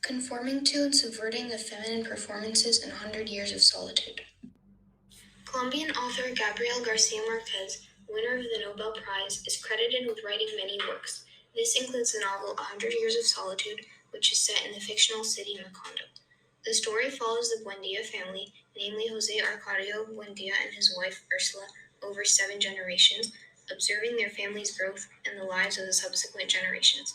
Conforming to and subverting the feminine performances in 100 Years of Solitude. Colombian author Gabriel Garcia Marquez, winner of the Nobel Prize, is credited with writing many works. This includes the novel 100 Years of Solitude, which is set in the fictional city Macondo. The story follows the Buendia family, namely Jose Arcadio Buendia and his wife Ursula, over 7 generations, observing their family's growth and the lives of the subsequent generations.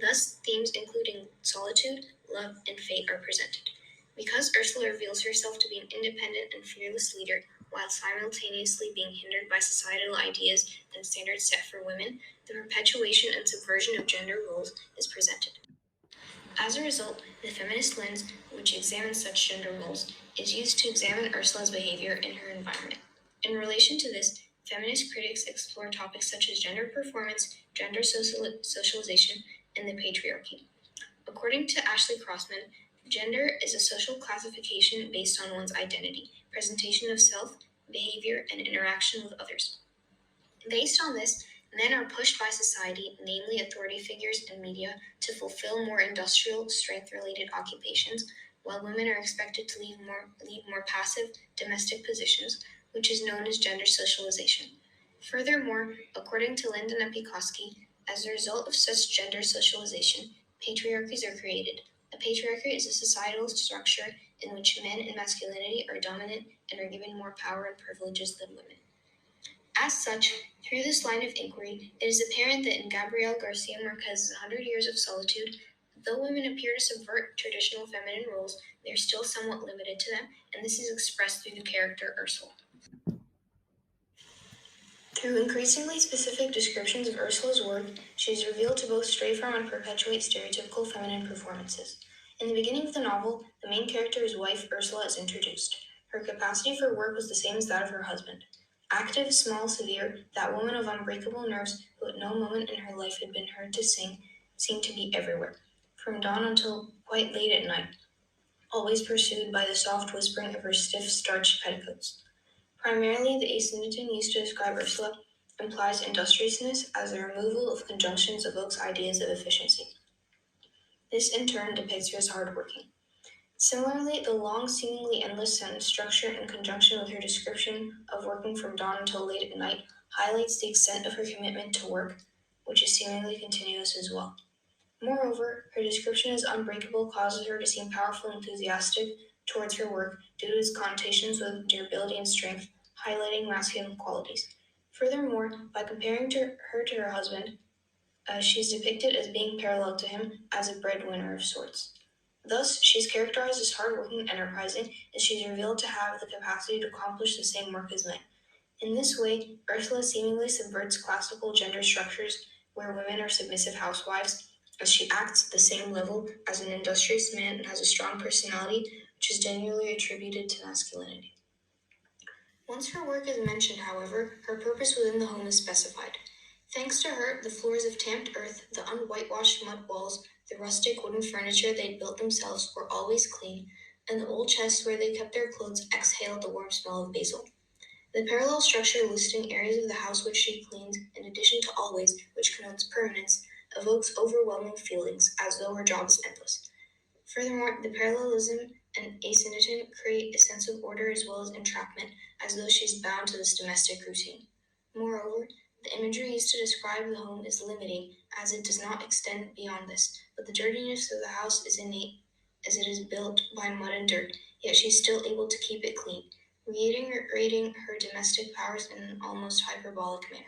Thus, themes including solitude, love, and fate are presented. Because Ursula reveals herself to be an independent and fearless leader, while simultaneously being hindered by societal ideas and standards set for women, the perpetuation and subversion of gender roles is presented. As a result, the feminist lens, which examines such gender roles, is used to examine Ursula's behavior in her environment. In relation to this, feminist critics explore topics such as gender performance, gender socialization, and the patriarchy. According to Ashley Crossman, gender is a social classification based on one's identity, presentation of self, behavior, and interaction with others. Based on this, men are pushed by society, namely authority figures and media, to fulfill more industrial, strength-related occupations, while women are expected to lead more passive, domestic positions, which is known as gender socialization. Furthermore, according to Lyndon Epikoski, as a result of such gender socialization, patriarchies are created. A patriarchy is a societal structure in which men and masculinity are dominant and are given more power and privileges than women. As such, through this line of inquiry, it is apparent that in Gabriel Garcia Marquez's 100 Years of Solitude, though women appear to subvert traditional feminine roles, they are still somewhat limited to them, and this is expressed through the character Ursula. Through increasingly specific descriptions of Ursula's work, she is revealed to both stray from and perpetuate stereotypical feminine performances. In the beginning of the novel, the main character's wife, Ursula, is introduced. Her capacity for work was the same as that of her husband. Active, small, severe, that woman of unbreakable nerves who at no moment in her life had been heard to sing, seemed to be everywhere, from dawn until quite late at night, always pursued by the soft whispering of her stiff, starched petticoats. Primarily, the asyndeton used to describe Ursula implies industriousness, as the removal of conjunctions evokes ideas of efficiency. This in turn depicts her as hardworking. Similarly, the long, seemingly endless sentence structure in conjunction with her description of working from dawn until late at night highlights the extent of her commitment to work, which is seemingly continuous as well. Moreover, her description as unbreakable causes her to seem powerful and enthusiastic towards her work due to its connotations with durability and strength, highlighting masculine qualities. Furthermore, by comparing her to her husband, she is depicted as being parallel to him as a breadwinner of sorts. Thus, she is characterized as hardworking and enterprising, as she is revealed to have the capacity to accomplish the same work as men. In this way, Ursula seemingly subverts classical gender structures where women are submissive housewives, as she acts at the same level as an industrious man and has a strong personality, which is generally attributed to masculinity. Once her work is mentioned, however, her purpose within the home is specified. Thanks to her, the floors of tamped earth, the unwhitewashed mud walls, the rustic wooden furniture they'd built themselves were always clean, and the old chests where they kept their clothes exhaled the warm smell of basil. The parallel structure listing areas of the house which she cleans, in addition to always, which connotes permanence, evokes overwhelming feelings, as though her job is endless. Furthermore, the parallelism and asyndeton create a sense of order as well as entrapment, as though she is bound to this domestic routine. Moreover, the imagery used to describe the home is limiting, as it does not extend beyond this, but the dirtiness of the house is innate, as it is built by mud and dirt, yet she is still able to keep it clean, reiterating her domestic powers in an almost hyperbolic manner.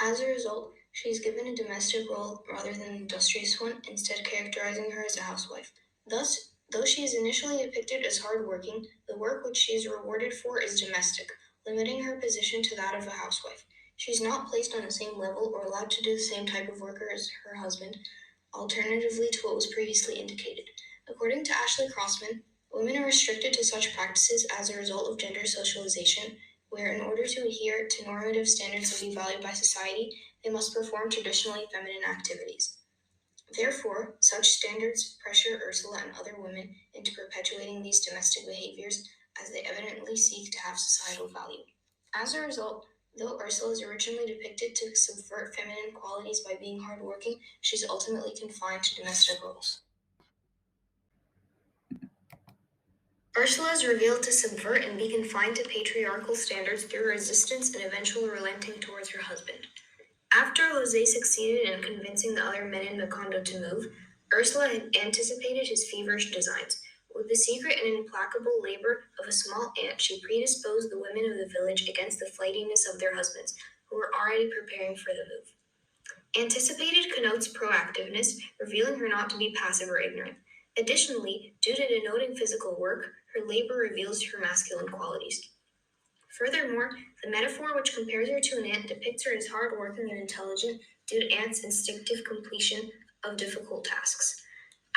As a result, she is given a domestic role rather than an industrious one, instead characterizing her as a housewife. Thus, though she is initially depicted as hardworking, the work which she is rewarded for is domestic, limiting her position to that of a housewife. She is not placed on the same level or allowed to do the same type of work as her husband, alternatively to what was previously indicated. According to Ashley Crossman, women are restricted to such practices as a result of gender socialization, where in order to adhere to normative standards to be valued by society, they must perform traditionally feminine activities. Therefore, such standards pressure Ursula and other women into perpetuating these domestic behaviors as they evidently seek to have societal value. As a result, though Ursula is originally depicted to subvert feminine qualities by being hardworking, she is ultimately confined to domestic roles. Ursula is revealed to subvert and be confined to patriarchal standards through resistance and eventual relenting towards her husband. After Jose succeeded in convincing the other men in Macondo to move, Ursula had anticipated his feverish designs. With the secret and implacable labor of a small ant, she predisposed the women of the village against the flightiness of their husbands, who were already preparing for the move. Anticipated connotes proactiveness, revealing her not to be passive or ignorant. Additionally, due to denoting physical work, her labor reveals her masculine qualities. Furthermore, the metaphor which compares her to an ant depicts her as hardworking and intelligent due to ants' instinctive completion of difficult tasks.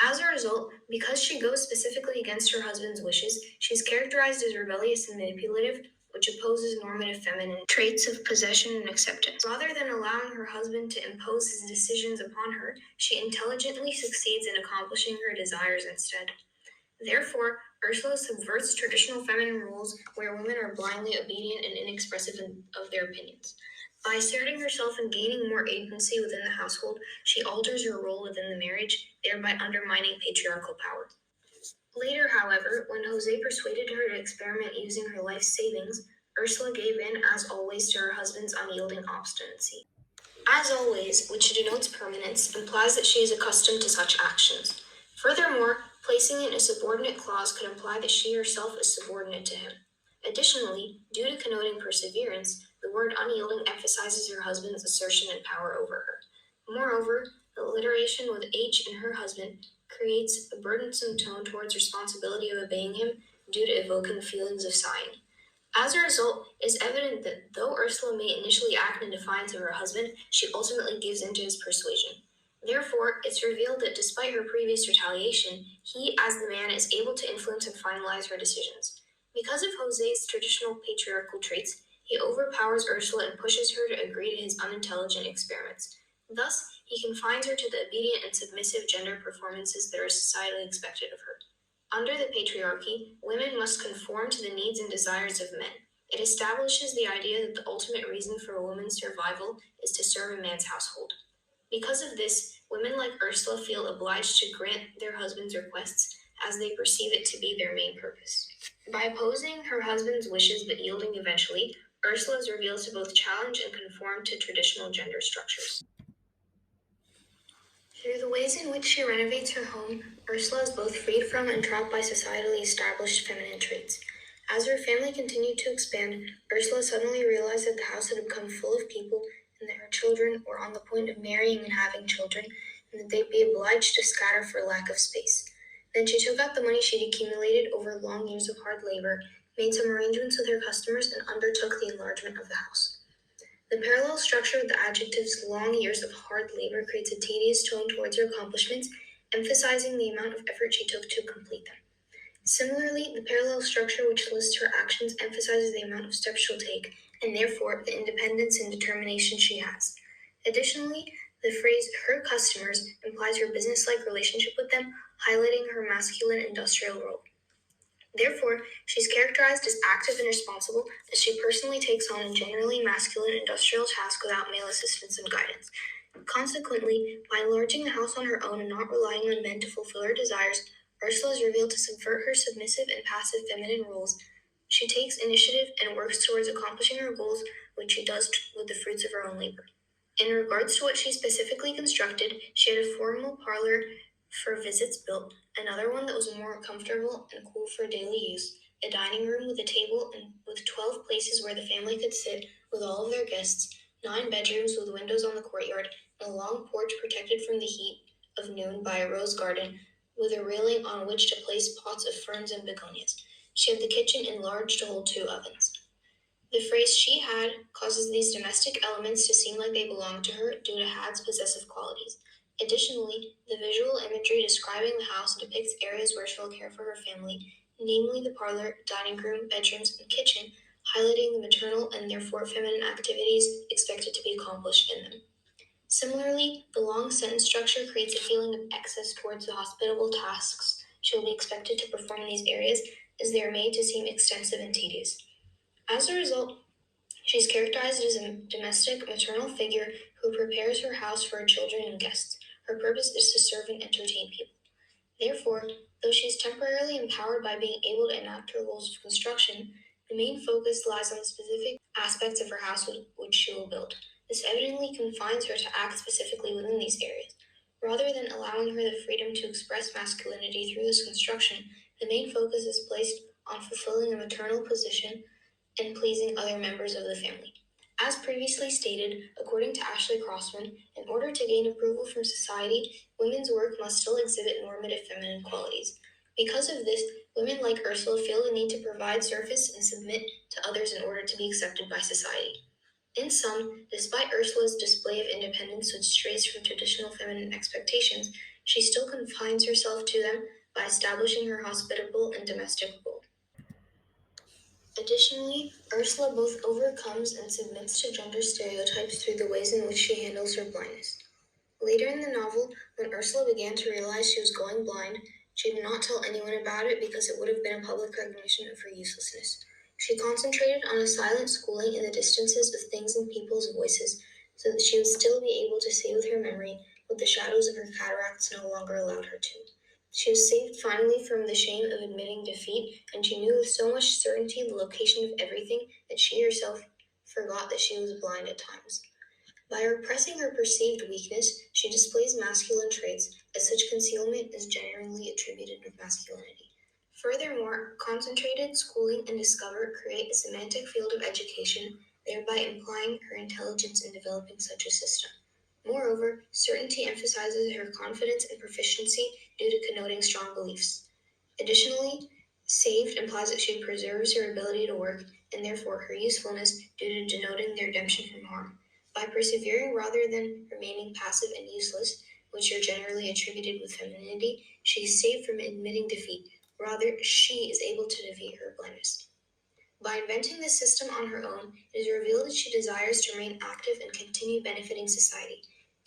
As a result, because she goes specifically against her husband's wishes, she is characterized as rebellious and manipulative, which opposes normative feminine traits of possession and acceptance. Rather than allowing her husband to impose his decisions upon her, she intelligently succeeds in accomplishing her desires instead. Therefore, Ursula subverts traditional feminine rules where women are blindly obedient and inexpressive of their opinions. By asserting herself and gaining more agency within the household, she alters her role within the marriage, thereby undermining patriarchal power. Later, however, when Jose persuaded her to experiment using her life savings, Ursula gave in, as always, to her husband's unyielding obstinacy. As always, which denotes permanence, implies that she is accustomed to such actions. Furthermore, placing it in a subordinate clause could imply that she herself is subordinate to him. Additionally, due to connoting perseverance, the word unyielding emphasizes her husband's assertion and power over her. Moreover, the alliteration with H in her husband creates a burdensome tone towards responsibility of obeying him due to evoking feelings of sighing. As a result, it is evident that though Ursula may initially act in defiance of her husband, she ultimately gives in to his persuasion. Therefore, it's revealed that despite her previous retaliation, he, as the man, is able to influence and finalize her decisions. Because of Jose's traditional patriarchal traits, he overpowers Ursula and pushes her to agree to his unintelligent experiments. Thus, he confines her to the obedient and submissive gender performances that are societally expected of her. Under the patriarchy, women must conform to the needs and desires of men. It establishes the idea that the ultimate reason for a woman's survival is to serve a man's household. Because of this, women like Ursula feel obliged to grant their husband's requests as they perceive it to be their main purpose. By opposing her husband's wishes but yielding eventually, Ursula is revealed to both challenge and conform to traditional gender structures. Through the ways in which she renovates her home, Ursula is both freed from and trapped by societally established feminine traits. As her family continued to expand, Ursula suddenly realized that the house had become full of people and that her children were on the point of marrying and having children, and that they'd be obliged to scatter for lack of space. Then she took out the money she'd accumulated over long years of hard labor, made some arrangements with her customers, and undertook the enlargement of the house. The parallel structure of the adjectives long years of hard labor creates a tedious tone towards her accomplishments, emphasizing the amount of effort she took to complete them. Similarly, the parallel structure which lists her actions emphasizes the amount of steps she'll take, and therefore the independence and determination she has. Additionally, the phrase her customers implies her business-like relationship with them, highlighting her masculine industrial role. Therefore, she is characterized as active and responsible, as she personally takes on a generally masculine industrial task without male assistance and guidance. Consequently, by enlarging the house on her own and not relying on men to fulfill her desires, Ursula is revealed to subvert her submissive and passive feminine roles. She takes initiative and works towards accomplishing her goals, which she does with the fruits of her own labor. In regards to what she specifically constructed, she had a formal parlor for visits built, another one that was more comfortable and cool for daily use, a dining room with a table and with 12 places where the family could sit with all of their guests, 9 bedrooms with windows on the courtyard, and a long porch protected from the heat of noon by a rose garden with a railing on which to place pots of ferns and begonias. She had the kitchen enlarged to hold 2 ovens. The phrase she had causes these domestic elements to seem like they belong to her due to Had's possessive qualities. Additionally, the visual imagery describing the house depicts areas where she'll care for her family, namely the parlor, dining room, bedrooms, and kitchen, highlighting the maternal and therefore feminine activities expected to be accomplished in them. Similarly, the long sentence structure creates a feeling of excess towards the hospitable tasks she will be expected to perform in these areas, as they are made to seem extensive and tedious. As a result, she is characterized as a domestic, maternal figure who prepares her house for her children and guests. Her purpose is to serve and entertain people. Therefore, Though she is temporarily empowered by being able to enact her roles of construction, the main focus lies on specific aspects of her house which she will build. This evidently confines her to act specifically within these areas. Rather than allowing her the freedom to express masculinity through this construction, the main focus is placed on fulfilling a maternal position and pleasing other members of the family. As previously stated, according to Ashley Crossman, in order to gain approval from society, women's work must still exhibit normative feminine qualities. Because of this, women like Ursula feel the need to provide service and submit to others in order to be accepted by society. In sum, despite Ursula's display of independence which strays from traditional feminine expectations, she still confines herself to them by establishing her hospitable and domestic role. Additionally, Ursula both overcomes and submits to gender stereotypes through the ways in which she handles her blindness. Later in the novel, when Ursula began to realize she was going blind, she did not tell anyone about it because it would have been a public recognition of her uselessness. She concentrated on a silent schooling in the distances of things and people's voices so that she would still be able to see with her memory what the shadows of her cataracts no longer allowed her to. She was saved finally from the shame of admitting defeat, and she knew with so much certainty the location of everything that she herself forgot that she was blind at times. By repressing her perceived weakness, she displays masculine traits, as such concealment is generally attributed with masculinity. Furthermore, concentrated schooling and discover create a semantic field of education, thereby implying her intelligence in developing such a system. Moreover, certainty emphasizes her confidence and proficiency due to connoting strong beliefs. Additionally, saved implies that she preserves her ability to work and therefore her usefulness due to denoting the redemption from harm. By persevering rather than remaining passive and useless, which are generally attributed with femininity, she is saved from admitting defeat. Rather, she is able to defeat her blindness. By inventing this system on her own, it is revealed that she desires to remain active and continue benefiting society,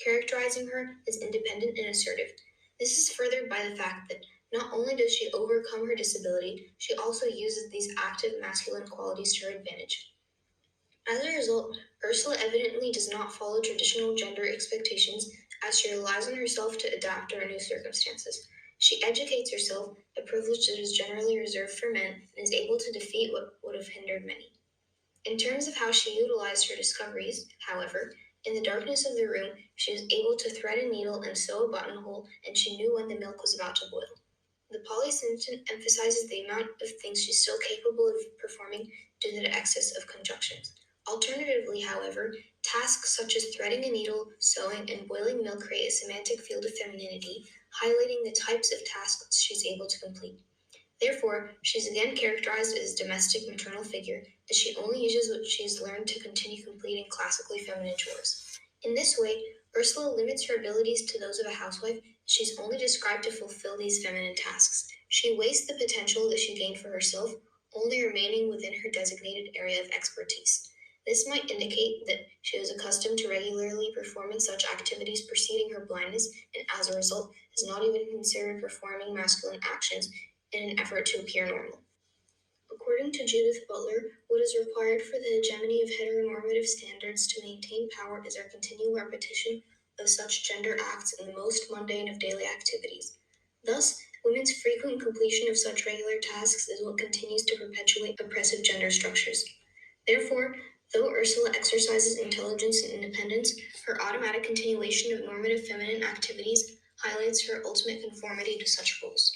characterizing her as independent and assertive. This is furthered by the fact that not only does she overcome her disability, she also uses these active masculine qualities to her advantage. As a result, Ursula evidently does not follow traditional gender expectations as she relies on herself to adapt to her new circumstances. She educates herself, a privilege that is generally reserved for men, and is able to defeat what would have hindered many. In terms of how she utilized her discoveries, however, in the darkness of the room, she was able to thread a needle and sew a buttonhole, and she knew when the milk was about to boil. The polysyntheton emphasizes the amount of things she's still capable of performing due to the excess of conjunctions. Alternatively, however, tasks such as threading a needle, sewing, and boiling milk create a semantic field of femininity, highlighting the types of tasks she's able to complete. Therefore, she is again characterized as a domestic maternal figure, as she only uses what she has learned to continue completing classically feminine chores. In this way, Ursula limits her abilities to those of a housewife, as she is only described to fulfill these feminine tasks. She wastes the potential that she gained for herself, only remaining within her designated area of expertise. This might indicate that she was accustomed to regularly performing such activities preceding her blindness, and as a result, has not even considered performing masculine actions in an effort to appear normal. According to Judith Butler, what is required for the hegemony of heteronormative standards to maintain power is our continual repetition of such gender acts in the most mundane of daily activities. Thus, women's frequent completion of such regular tasks is what continues to perpetuate oppressive gender structures. Therefore, though Ursula exercises intelligence and independence, her automatic continuation of normative feminine activities highlights her ultimate conformity to such roles.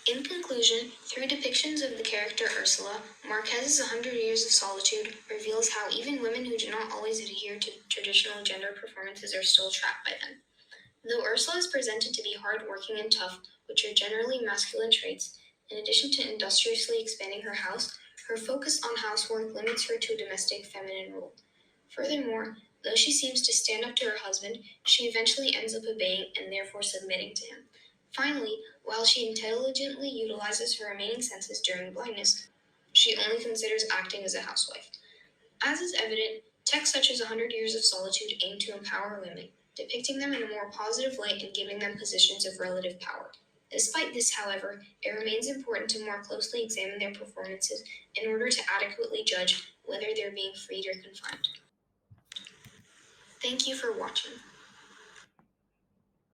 In conclusion, through depictions of the character Ursula, Marquez's "100 Years of Solitude" reveals how even women who do not always adhere to traditional gender performances are still trapped by them. Though Ursula is presented to be hard-working and tough, which are generally masculine traits, in addition to industriously expanding her house, her focus on housework limits her to a domestic feminine role. Furthermore, though she seems to stand up to her husband, she eventually ends up obeying and therefore submitting to him. Finally, while she intelligently utilizes her remaining senses during blindness, she only considers acting as a housewife. As is evident, texts such as "100 Years of Solitude" aim to empower women, depicting them in a more positive light and giving them positions of relative power. Despite this, however, it remains important to more closely examine their performances in order to adequately judge whether they're being freed or confined. Thank you for watching.